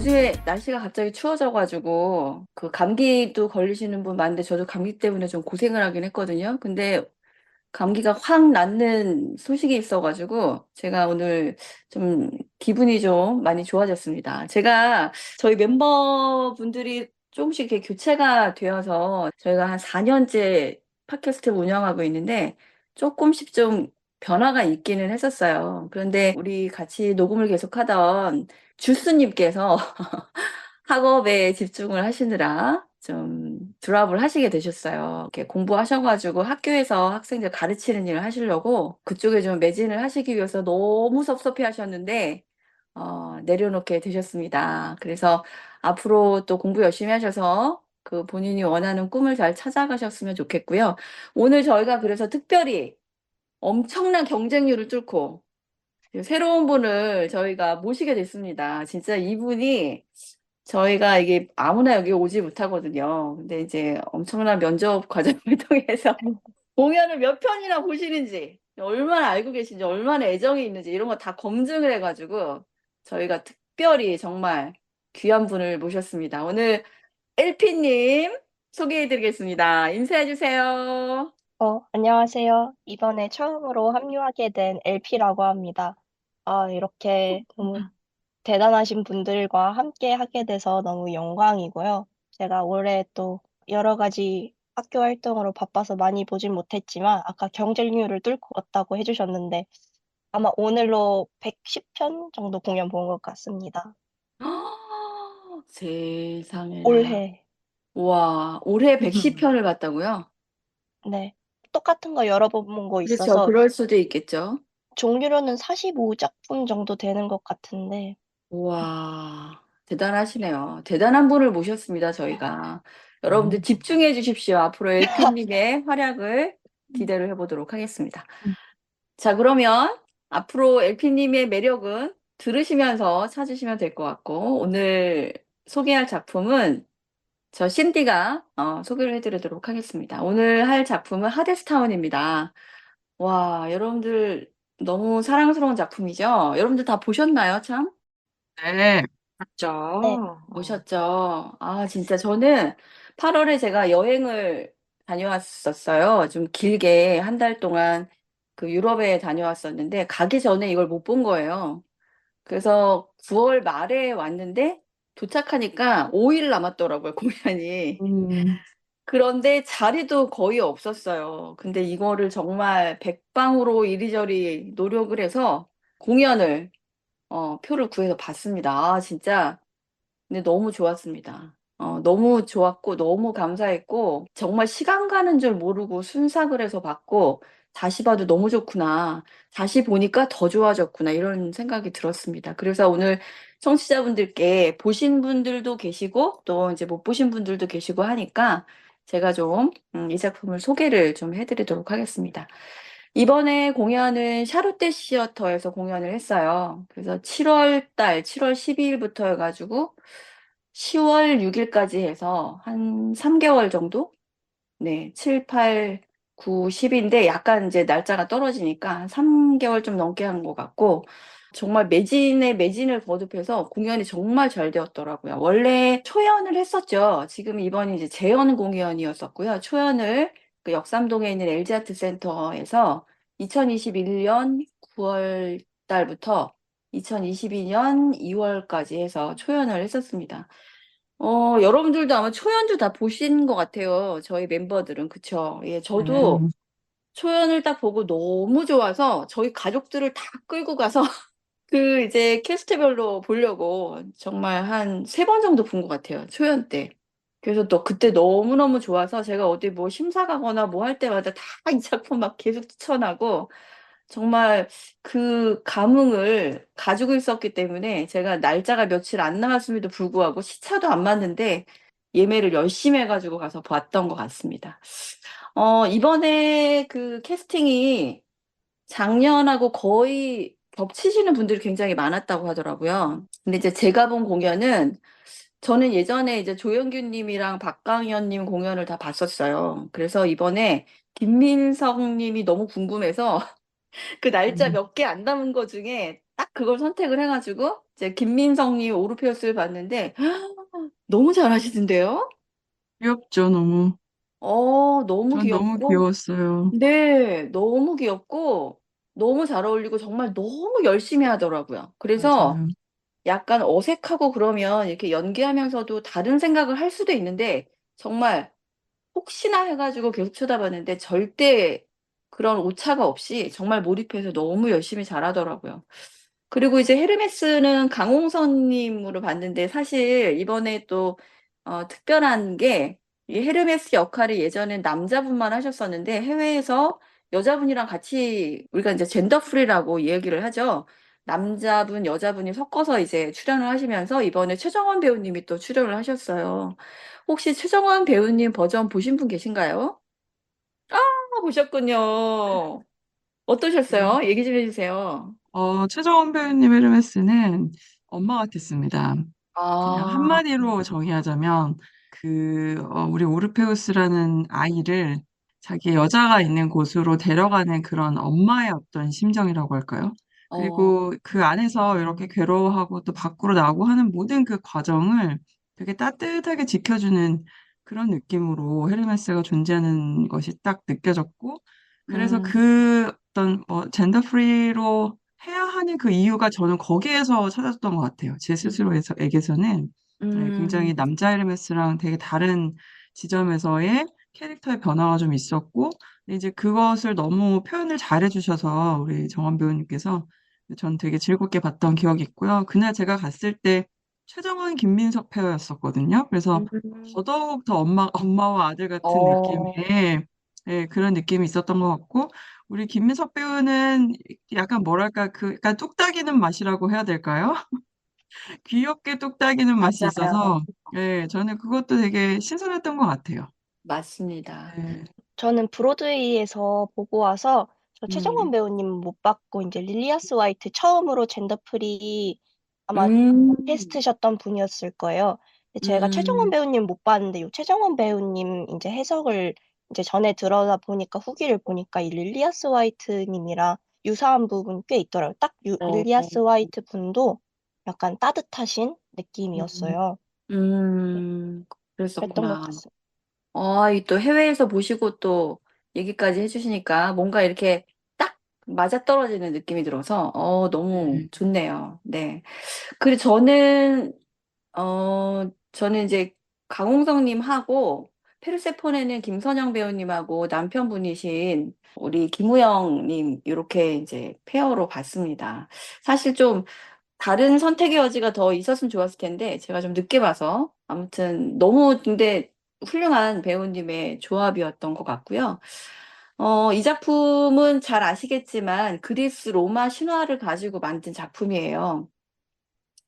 요즘에 날씨가 갑자기 추워져가지고 그 감기도 걸리시는 분 많은데 저도 감기 때문에 좀 고생을 하긴 했거든요. 근데 감기가 확 낫는 소식이 있어가지고 제가 오늘 좀 기분이 좀 많이 좋아졌습니다. 제가 저희 멤버분들이 조금씩 이렇게 교체가 되어서 저희가 한 4년째 팟캐스트 운영하고 있는데 조금씩 좀 변화가 있기는 했었어요. 그런데 우리 같이 녹음을 계속하던 주스님께서 학업에 집중을 하시느라 좀 드랍을 하시게 되셨어요. 이렇게 공부하셔가지고 학교에서 학생들 가르치는 일을 하시려고 그쪽에 좀 매진을 하시기 위해서 너무 섭섭해 하셨는데, 내려놓게 되셨습니다. 그래서 앞으로 또 공부 열심히 하셔서 그 본인이 원하는 꿈을 잘 찾아가셨으면 좋겠고요. 오늘 저희가 그래서 특별히 엄청난 경쟁률을 뚫고 새로운 분을 저희가 모시게 됐습니다. 진짜 이분이 저희가 이게 아무나 여기 오지 못하거든요. 근데 이제 엄청난 면접 과정을 통해서 공연을 몇 편이나 보시는지, 얼마나 알고 계신지, 얼마나 애정이 있는지 이런 거 다 검증을 해가지고 저희가 특별히 정말 귀한 분을 모셨습니다. 오늘 LP님 소개해드리겠습니다. 인사해주세요. 안녕하세요. 이번에 처음으로 합류하게 된 LP라고 합니다. 이렇게 너무 대단하신 분들과 함께 하게 돼서 너무 영광이고요. 제가 올해 또 여러 가지 학교 활동으로 바빠서 많이 보진 못했지만, 아까 경쟁률을 뚫고 왔다고 해주셨는데, 아마 오늘로 110편 정도 공연 본 것 같습니다. 세상에나. 올해. 와, 올해 110편을 봤다고요? 네. 똑같은 거 여러 번 본 거 그렇죠. 있어서, 그럴 수도 있겠죠. 종류로는 45작품 정도 되는 것 같은데, 우와, 대단하시네요. 대단한 분을 모셨습니다, 저희가. 여러분들 집중해 주십시오. 앞으로 LP님의 활약을 기대를 해보도록 하겠습니다. 자, 그러면 앞으로 LP님의 매력은 들으시면서 찾으시면 될 것 같고, 오늘 소개할 작품은 저 신디가 소개를 해드리도록 하겠습니다. 오늘 할 작품은 하데스타운입니다. 와, 여러분들 너무 사랑스러운 작품이죠? 여러분들 다 보셨나요, 참? 네, 네. 맞죠. 보셨죠? 아, 진짜 저는 8월에 제가 여행을 다녀왔었어요. 좀 길게 한 달 동안 그 유럽에 다녀왔었는데 가기 전에 이걸 못 본 거예요. 그래서 9월 말에 왔는데 도착하니까 5일 남았더라고요, 공연이. 음, 그런데 자리도 거의 없었어요. 근데 이거를 정말 백방으로 이리저리 노력을 해서 공연을, 표를 구해서 봤습니다. 아, 진짜. 근데 너무 좋았습니다. 너무 좋았고, 너무 감사했고, 정말 시간 가는 줄 모르고 순삭을 해서 봤고, 다시 봐도 너무 좋구나. 다시 보니까 더 좋아졌구나. 이런 생각이 들었습니다. 그래서 오늘 청취자분들께 보신 분들도 계시고, 또 이제 못 보신 분들도 계시고 하니까 제가 좀, 이 작품을 소개를 좀 해드리도록 하겠습니다. 이번에 공연은 샤롯데 시어터에서 공연을 했어요. 그래서 7월 달, 7월 12일부터 해가지고 10월 6일까지 해서 한 3개월 정도? 네, 7, 8, 9, 10인데 약간 이제 날짜가 떨어지니까 한 3개월 좀 넘게 한 것 같고 정말 매진에 매진을 거듭해서 공연이 정말 잘 되었더라고요. 원래 초연을 했었죠. 지금 이번이 이제 재연 공연이었었고요. 초연을 그 역삼동에 있는 LG 아트센터에서 2021년 9월 달부터 2022년 2월까지 해서 초연을 했었습니다. 여러분들도 아마 초연도 다 보신 것 같아요. 저희 멤버들은. 그쵸? 예, 저도 네. 초연을 딱 보고 너무 좋아서 저희 가족들을 다 끌고 가서 그 이제 캐스트별로 보려고 정말 한 3번 정도 본 것 같아요. 초연 때. 그래서 또 그때 너무너무 좋아서 제가 어디 뭐 심사 가거나 뭐 할 때마다 다 이 작품 막 계속 추천하고 정말 그 감흥을 가지고 있었기 때문에 제가 날짜가 며칠 안 남았음에도 불구하고 시차도 안 맞는데 예매를 열심히 해가지고 가서 봤던 것 같습니다. 이번에 그 캐스팅이 작년하고 거의 겹치시는 분들이 굉장히 많았다고 하더라고요. 근데 이제 제가 본 공연은 저는 예전에 이제 조영규 님이랑 박강현 님 공연을 다 봤었어요. 그래서 이번에 김민석 님이 너무 궁금해서 그 날짜 음, 몇 개 안 남은 거 중에 딱 그걸 선택을 해가지고 이제 김민성님 오르페우스를 봤는데 너무 잘하시던데요? 귀엽죠, 너무. 너무 전 너무 귀엽고, 귀여웠어요. 네, 너무 귀엽고, 너무 잘 어울리고 정말 너무 열심히 하더라고요. 그래서 맞아요. 약간 어색하고 그러면 이렇게 연기하면서도 다른 생각을 할 수도 있는데 정말 혹시나 해가지고 계속 쳐다봤는데 절대 그런 오차가 없이 정말 몰입해서 너무 열심히 잘하더라고요. 그리고 이제 헤르메스는 강홍선님으로 봤는데 사실 이번에 또 특별한 게 이 헤르메스 역할이 예전엔 남자분만 하셨었는데 해외에서 여자분이랑 같이 우리가 이제 젠더 프리라고 얘기를 하죠. 남자분, 여자분이 섞어서 이제 출연을 하시면서 이번에 최정원 배우님이 또 출연을 하셨어요. 혹시 최정원 배우님 버전 보신 분 계신가요? 보셨군요. 네. 어떠셨어요? 얘기 좀 해주세요. 최정원 배우님 헤르메스는 엄마 같았습니다. 그냥 아, 한마디로 정의하자면, 우리 오르페우스라는 아이를 자기 여자가 있는 곳으로 데려가는 그런 엄마의 어떤 심정이라고 할까요? 어, 그리고 그 안에서 이렇게 괴로워하고 또 밖으로 나오고 하는 모든 그 과정을 되게 따뜻하게 지켜주는 그런 느낌으로 헤르메스가 존재하는 것이 딱 느껴졌고, 그래서 음, 그 어떤 뭐 젠더 프리로 해야 하는 그 이유가 저는 거기에서 찾았던 것 같아요. 제 스스로에게서는 굉장히 음, 남자 헤르메스랑 되게 다른 지점에서의 캐릭터의 변화가 좀 있었고, 근데 이제 그것을 너무 표현을 잘 해주셔서 우리 정원 배우님께서 전 되게 즐겁게 봤던 기억이 있고요. 그날 제가 갔을 때 최정원, 김민석 페어였었거든요. 그래서 음, 더더욱 더 엄마와 아들 같은 어, 느낌의 그런 느낌이 있었던 것 같고, 우리 김민석 배우는 약간 뭐랄까, 약간 뚝딱이는 맛이라고 해야 될까요? 귀엽게 뚝딱이는 맛이 맞아요. 있어서, 저는 그것도 되게 신선했던 것 같아요. 맞습니다. 네, 저는 브로드웨이에서 보고 와서 저 최정원 음, 배우님 못 봤고 이제 릴리아스 화이트 처음으로 젠더 프리 아마 음, 게스트셨던 분이었을 거예요. 근데 제가 최정원 음, 배우님 못 봤는데 이 최정원 배우님 이제 해석을 이제 전에 들어다 보니까 후기를 보니까 이 릴리아스 화이트 님이랑 유사한 부분 꽤 있더라고요. 딱 어, 릴리아스 화이트 분도 약간 따뜻하신 음, 느낌이었어요. 음, 그랬던 것 그랬었구나. 같습니다. 이 또 해외에서 보시고 또 얘기까지 해주시니까 뭔가 이렇게 딱 맞아떨어지는 느낌이 들어서, 너무 네, 좋네요. 네. 그리고 저는 이제 강홍성님하고 페르세포네는 김선영 배우님하고 남편분이신 우리 김우영님 이렇게 이제 페어로 봤습니다. 사실 좀 다른 선택의 여지가 더 있었으면 좋았을 텐데 제가 좀 늦게 봐서 아무튼 너무 근데 훌륭한 배우님의 조합이었던 것 같고요. 이 작품은 잘 아시겠지만 그리스 로마 신화를 가지고 만든 작품이에요.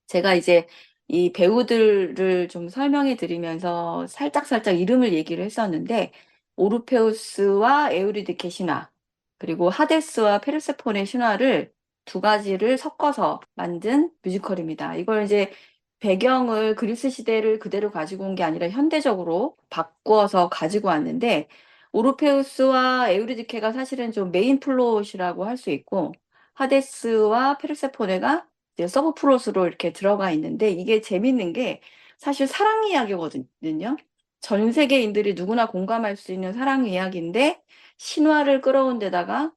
제가 이제 이 배우들을 좀 설명해 드리면서 살짝살짝 이름을 얘기를 했었는데, 오르페우스와 에우리디케 신화, 그리고 하데스와 페르세폰의 신화를 두 가지를 섞어서 만든 뮤지컬입니다. 이걸 이제 배경을 그리스 시대를 그대로 가지고 온 게 아니라 현대적으로 바꾸어서 가지고 왔는데, 오르페우스와 에우리디케가 사실은 좀 메인 플롯이라고 할 수 있고, 하데스와 페르세포네가 이제 서브 플롯으로 이렇게 들어가 있는데 이게 재밌는 게 사실 사랑 이야기거든요. 전 세계인들이 누구나 공감할 수 있는 사랑 이야기인데 신화를 끌어온 데다가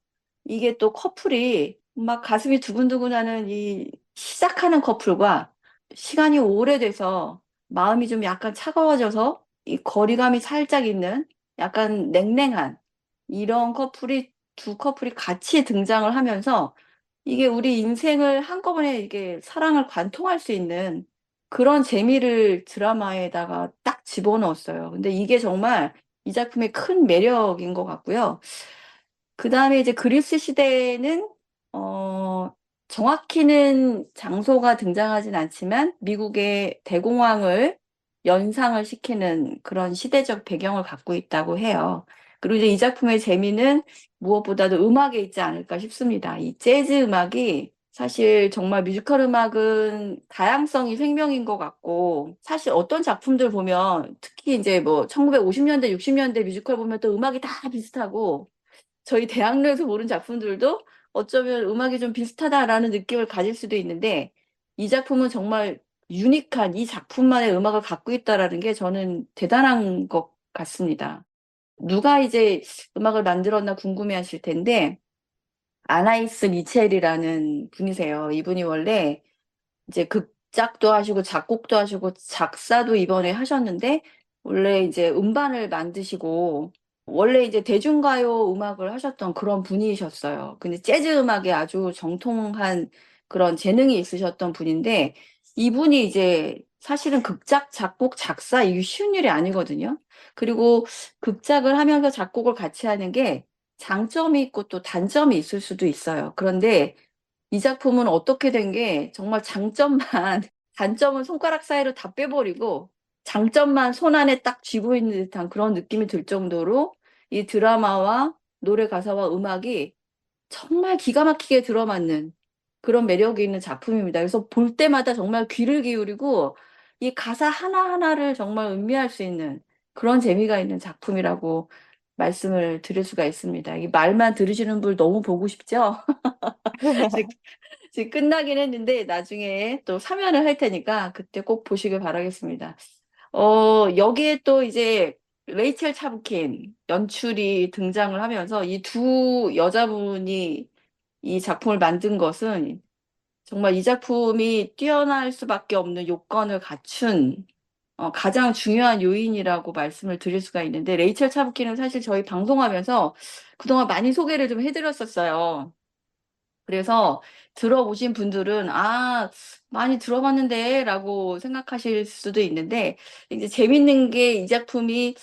이게 또 커플이 막 가슴이 두근두근하는 이 시작하는 커플과 시간이 오래돼서 마음이 좀 약간 차가워져서 이 거리감이 살짝 있는 약간 냉랭한 이런 두 커플이 같이 등장을 하면서 이게 우리 인생을 한꺼번에 이게 사랑을 관통할 수 있는 그런 재미를 드라마에다가 딱 집어넣었어요. 근데 이게 정말 이 작품의 큰 매력인 것 같고요. 그 다음에 이제 그리스 시대에는, 정확히는 장소가 등장하진 않지만 미국의 대공황을 연상을 시키는 그런 시대적 배경을 갖고 있다고 해요. 그리고 이제 이 작품의 재미는 무엇보다도 음악에 있지 않을까 싶습니다. 이 재즈 음악이 사실 정말 뮤지컬 음악은 다양성이 생명인 것 같고, 사실 어떤 작품들 보면, 특히 이제 뭐 1950년대, 60년대 뮤지컬 보면 또 음악이 다 비슷하고, 저희 대학로에서 보는 작품들도 어쩌면 음악이 좀 비슷하다라는 느낌을 가질 수도 있는데 이 작품은 정말 유니크한 이 작품만의 음악을 갖고 있다라는 게 저는 대단한 것 같습니다. 누가 이제 음악을 만들었나 궁금해하실 텐데 아나이스 미첼이라는 분이세요. 이분이 원래 이제 극작도 하시고 작곡도 하시고 작사도 이번에 하셨는데 원래 이제 음반을 만드시고 원래 이제 대중가요 음악을 하셨던 그런 분이셨어요. 근데 재즈 음악에 아주 정통한 그런 재능이 있으셨던 분인데 이분이 이제 사실은 극작, 작곡, 작사 이게 쉬운 일이 아니거든요. 그리고 극작을 하면서 작곡을 같이 하는 게 장점이 있고 또 단점이 있을 수도 있어요. 그런데 이 작품은 어떻게 된 게 정말 장점만, 단점은 손가락 사이로 다 빼버리고 장점만 손 안에 딱 쥐고 있는 듯한 그런 느낌이 들 정도로 이 드라마와 노래 가사와 음악이 정말 기가 막히게 들어맞는 그런 매력이 있는 작품입니다. 그래서 볼 때마다 정말 귀를 기울이고 이 가사 하나하나를 정말 음미할 수 있는 그런 재미가 있는 작품이라고 말씀을 드릴 수가 있습니다. 이 말만 들으시는 분 너무 보고 싶죠? 지금 끝나긴 했는데 나중에 또 사면을 할 테니까 그때 꼭 보시길 바라겠습니다. 여기에 또 이제 레이첼 차브킨 연출이 등장을 하면서 이 두 여자분이 이 작품을 만든 것은 정말 이 작품이 뛰어날 수밖에 없는 요건을 갖춘 가장 중요한 요인이라고 말씀을 드릴 수가 있는데 레이첼 차브킨은 사실 저희 방송하면서 그동안 많이 소개를 좀 해드렸었어요. 그래서 들어보신 분들은 아, 많이 들어봤는데 라고 생각하실 수도 있는데 이제 재밌는 게 이 작품이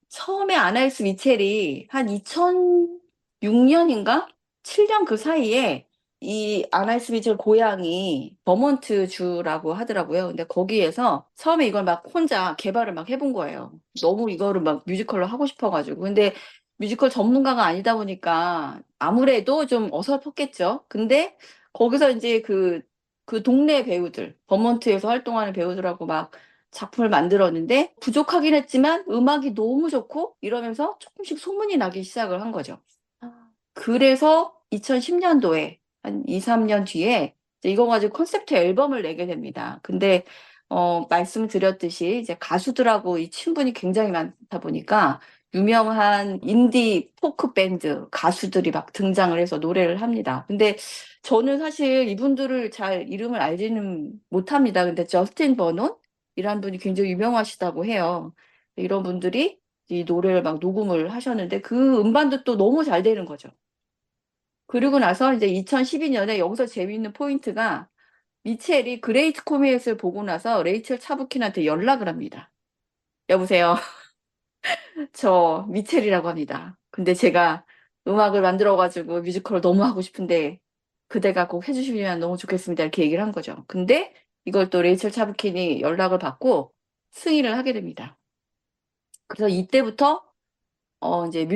처음에 아나이스 미첼이 한 2006년인가? 7년 그 사이에 이 아나이스 미첼 고향이 버몬트 주라고 하더라고요. 근데 거기에서 처음에 이걸 막 혼자 개발을 막 해본 거예요. 너무 이거를 막 뮤지컬로 하고 싶어가지고. 근데 뮤지컬 전문가가 아니다 보니까 아무래도 좀 어설펐겠죠. 근데 거기서 이제 그 동네 배우들, 버몬트에서 활동하는 배우들하고 막 작품을 만들었는데 부족하긴 했지만 음악이 너무 좋고 이러면서 조금씩 소문이 나기 시작을 한 거죠. 그래서 2010년도에 한 2, 3년 뒤에 이제 이거 가지고 콘셉트 앨범을 내게 됩니다. 근데 말씀드렸듯이 이제 가수들하고 이 친분이 굉장히 많다 보니까 유명한 인디 포크 밴드 가수들이 막 등장을 해서 노래를 합니다. 근데 저는 사실 이분들을 잘 이름을 알지는 못합니다. 근데 저스틴 버논이라는 분이 굉장히 유명하시다고 해요. 이런 분들이 이 노래를 막 녹음을 하셨는데 그 음반도 또 너무 잘 되는 거죠. 그리고 나서 이제 2012년에 여기서 재미있는 포인트가 미첼이 그레이트 코미엣을 보고 나서 레이첼 차부킨한테 연락을 합니다. 여보세요. 저 미첼이라고 합니다. 근데 제가 음악을 만들어가지고 뮤지컬을 너무 하고 싶은데 그대가 꼭 해주시면 너무 좋겠습니다. 이렇게 얘기를 한 거죠. 근데 이걸 또 레이첼 차부킨이 연락을 받고 승인을 하게 됩니다. 그래서 이때부터 이제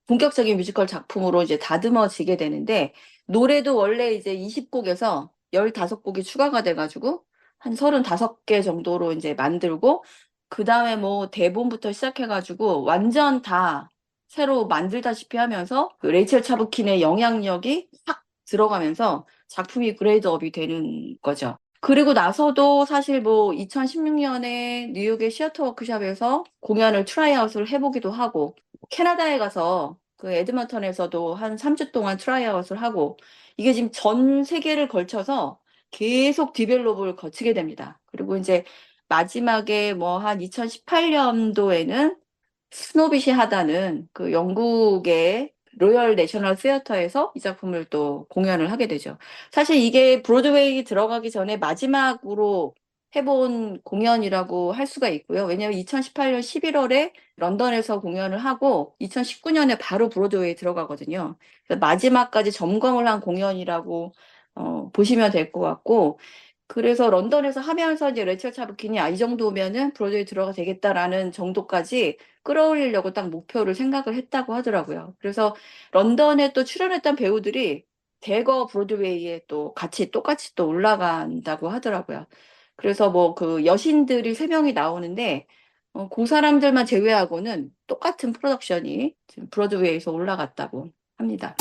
본격적인 뮤지컬 작품으로 이제 다듬어지게 되는데, 노래도 원래 이제 20곡에서 15곡이 추가가 돼가지고, 한 35개 정도로 이제 만들고, 그 다음에 뭐 대본부터 시작해가지고, 완전 다 새로 만들다시피 하면서, 그 레이첼 차브킨의 영향력이 확 들어가면서 작품이 그레이드업이 되는 거죠. 그리고 나서도 사실 뭐 2016년에 뉴욕의 시어터 워크숍에서 공연을 트라이아웃을 해보기도 하고 캐나다에 가서 그 에드먼턴에서도 한 3주 동안 트라이아웃을 하고 이게 지금 전 세계를 걸쳐서 계속 디벨롭을 거치게 됩니다. 그리고 이제 마지막에 뭐 한 2018년도에는 스노빗이 하다는 그 영국의 로열 내셔널 시어터에서 이 작품을 또 공연을 하게 되죠. 사실 이게 브로드웨이 들어가기 전에 마지막으로 해본 공연이라고 할 수가 있고요. 왜냐하면 2018년 11월에 런던에서 공연을 하고 2019년에 바로 브로드웨이 들어가거든요. 그래서 마지막까지 점검을 한 공연이라고 보시면 될 것 같고 그래서 런던에서 하면서 이제 레이첼 차브킨이 이 정도면은 브로드웨이 들어가 되겠다라는 정도까지 끌어올리려고 딱 목표를 생각을 했다고 하더라고요. 그래서 런던에 또 출연했던 배우들이 대거 브로드웨이에 또 같이 똑같이 또 올라간다고 하더라고요. 그래서 뭐 그 여신들이 3명이 나오는데 그 사람들만 제외하고는 똑같은 프로덕션이 지금 브로드웨이에서 올라갔다고 합니다.